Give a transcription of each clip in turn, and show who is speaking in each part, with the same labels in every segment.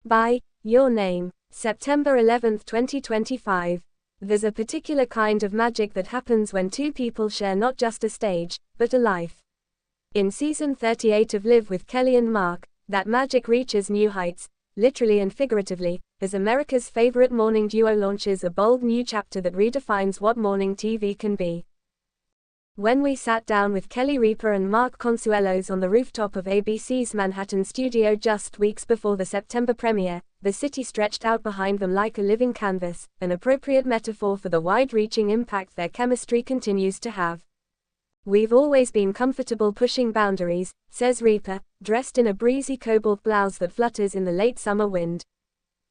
Speaker 1: By Your Name, September 11, 2025. There's a particular kind of magic that happens when two people share not just a stage, but a life. In season 38 of Live with Kelly and Mark, that magic reaches new heights, literally and figuratively, as America's favorite morning duo launches a bold new chapter that redefines what morning TV can be. When we sat down with Kelly Ripa and Mark Consuelos on the rooftop of ABC's Manhattan studio just weeks before the September premiere, the city stretched out behind them like a living canvas, an appropriate metaphor for the wide-reaching impact their chemistry continues to have. "We've always been comfortable pushing boundaries," says Ripa, dressed in a breezy cobalt blouse that flutters in the late summer wind.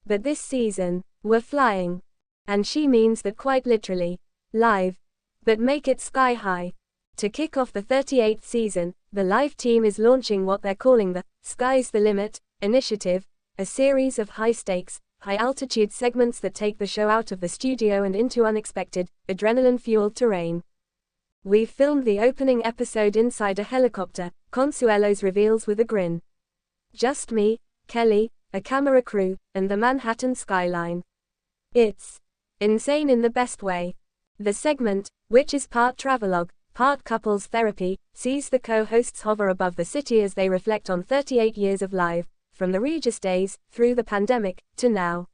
Speaker 1: "But this season, we're flying." And she means that quite literally. Live. But make it sky high. To kick off the 38th season, the live team is launching what they're calling the Sky's the Limit initiative, a series of high-stakes, high-altitude segments that take the show out of the studio and into unexpected, adrenaline-fueled terrain. "We've filmed the opening episode inside a helicopter," Consuelos reveals with a grin. "Just me, Kelly, a camera crew, and the Manhattan skyline. It's insane in the best way." The segment, which is part travelogue, part couples therapy, sees the co-hosts hover above the city as they reflect on 38 years of live, from the Regis days, through the pandemic, to now.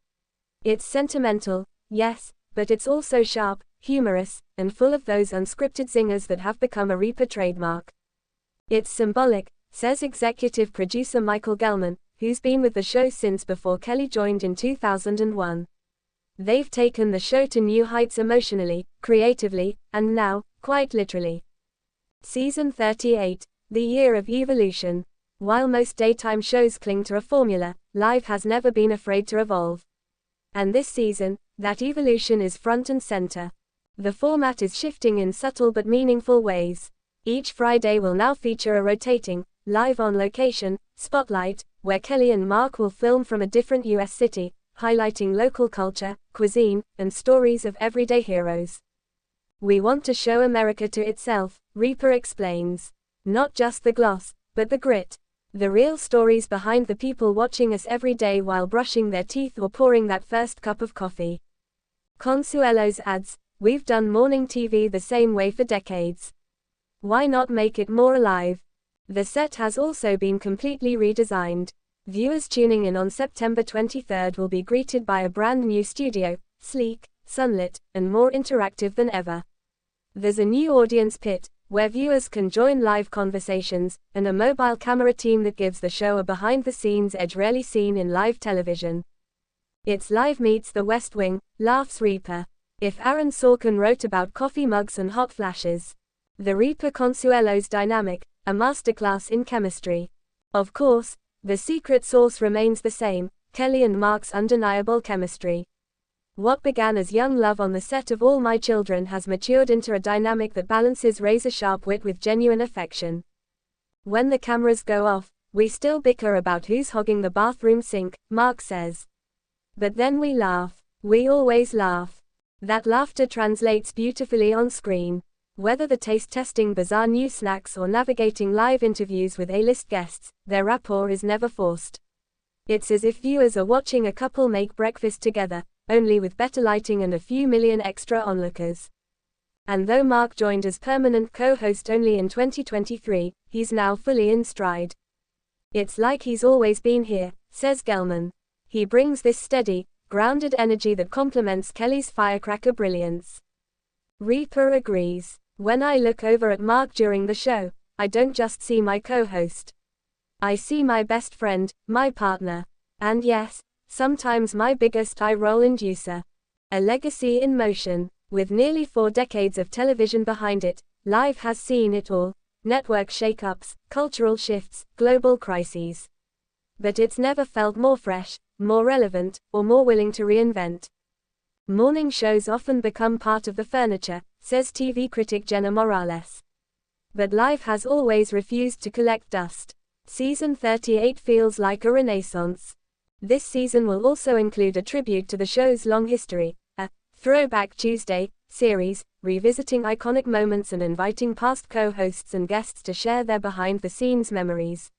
Speaker 1: It's sentimental, yes, but it's also sharp, humorous, and full of those unscripted zingers that have become a Ripa trademark. "It's symbolic," says executive producer Michael Gelman, who's been with the show since before Kelly joined in 2001. "They've taken the show to new heights emotionally, creatively, and now, quite literally." Season 38, the year of evolution. While most daytime shows cling to a formula, Live has never been afraid to evolve. And this season, that evolution is front and center. The format is shifting in subtle but meaningful ways. Each Friday will now feature a rotating, live on location, spotlight, where Kelly and Mark will film from a different US city, highlighting local culture, cuisine, and stories of everyday heroes. "We want to show America to itself," Ripa explains. "Not just the gloss, but the grit. The real stories behind the people watching us every day while brushing their teeth or pouring that first cup of coffee." Consuelos adds, "We've done morning TV the same way for decades. Why not make it more alive?" The set has also been completely redesigned. Viewers tuning in on September 23 will be greeted by a brand new studio, sleek, sunlit, and more interactive than ever. There's a new audience pit, where viewers can join live conversations, and a mobile camera team that gives the show a behind-the-scenes edge rarely seen in live television. "It's Live meets The West Wing," laughs Ripa. "If Aaron Sorkin wrote about coffee mugs and hot flashes." The Ripa-Consuelos dynamic, a masterclass in chemistry. Of course, the secret sauce remains the same, Kelly and Mark's undeniable chemistry. What began as young love on the set of All My Children has matured into a dynamic that balances razor-sharp wit with genuine affection. "When the cameras go off, we still bicker about who's hogging the bathroom sink," Mark says. "But then we laugh. We always laugh. That laughter translates beautifully on screen. Whether the taste-testing bizarre new snacks or navigating live interviews with A-list guests, their rapport is never forced. It's as if viewers are watching a couple make breakfast together, only with better lighting and a few million extra onlookers." And though Mark joined as permanent co-host only in 2023, he's now fully in stride. "It's like he's always been here," says Gelman. "He brings this steady, grounded energy that complements Kelly's firecracker brilliance." Ripa agrees. "When I look over at Mark during the show, I don't just see my co-host. I see my best friend, my partner. And yes, sometimes my biggest eye-roll inducer. A legacy in motion. With nearly 4 decades of television behind it, Live has seen it all. Network shake-ups, cultural shifts, global crises. But it's never felt more fresh, more relevant, or more willing to reinvent. Morning shows often become part of the furniture," says TV critic Jenna Morales. "But Live has always refused to collect dust." Season 38 feels like a renaissance. This season will also include a tribute to the show's long history, a Throwback Tuesday series, revisiting iconic moments and inviting past co-hosts and guests to share their behind-the-scenes memories.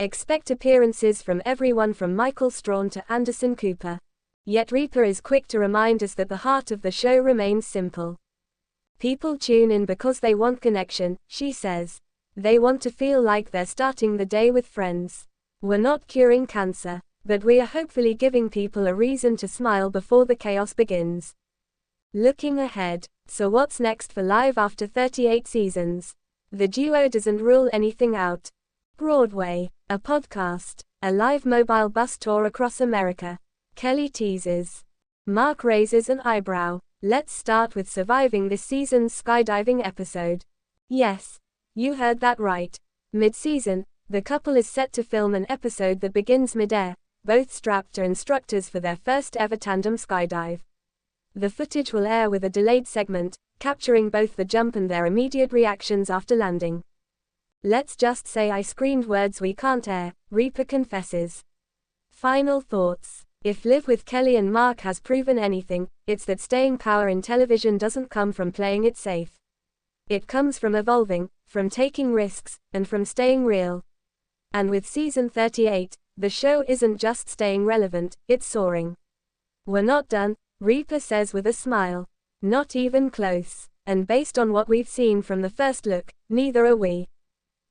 Speaker 1: Expect appearances from everyone from Michael Strawn to Anderson Cooper. Yet Ripa is quick to remind us that the heart of the show remains simple. People tune in because they want connection, she says. They want to feel like they're starting the day with friends. We're not curing cancer, but we are hopefully giving people a reason to smile before the chaos begins. Looking ahead, so what's next for Live after 38 seasons? The duo doesn't rule anything out. Broadway, a podcast, a live mobile bus tour across America. Kelly teases. Mark raises an eyebrow. Let's start with surviving this season's skydiving episode. Yes, you heard that right. Mid-season, the couple is set to film an episode that begins mid-air, both strapped to instructors for their first ever tandem skydive. The footage will air with a delayed segment, capturing both the jump and their immediate reactions after landing. Let's just say I screened words we can't air, Ripa confesses. Final thoughts. If Live with Kelly and Mark has proven anything, it's that staying power in television doesn't come from playing it safe. It comes from evolving, from taking risks, and from staying real. And with season 38, the show isn't just staying relevant, it's soaring. We're not done, Ripa says with a smile. Not even close. And based on what we've seen from the first look, neither are we.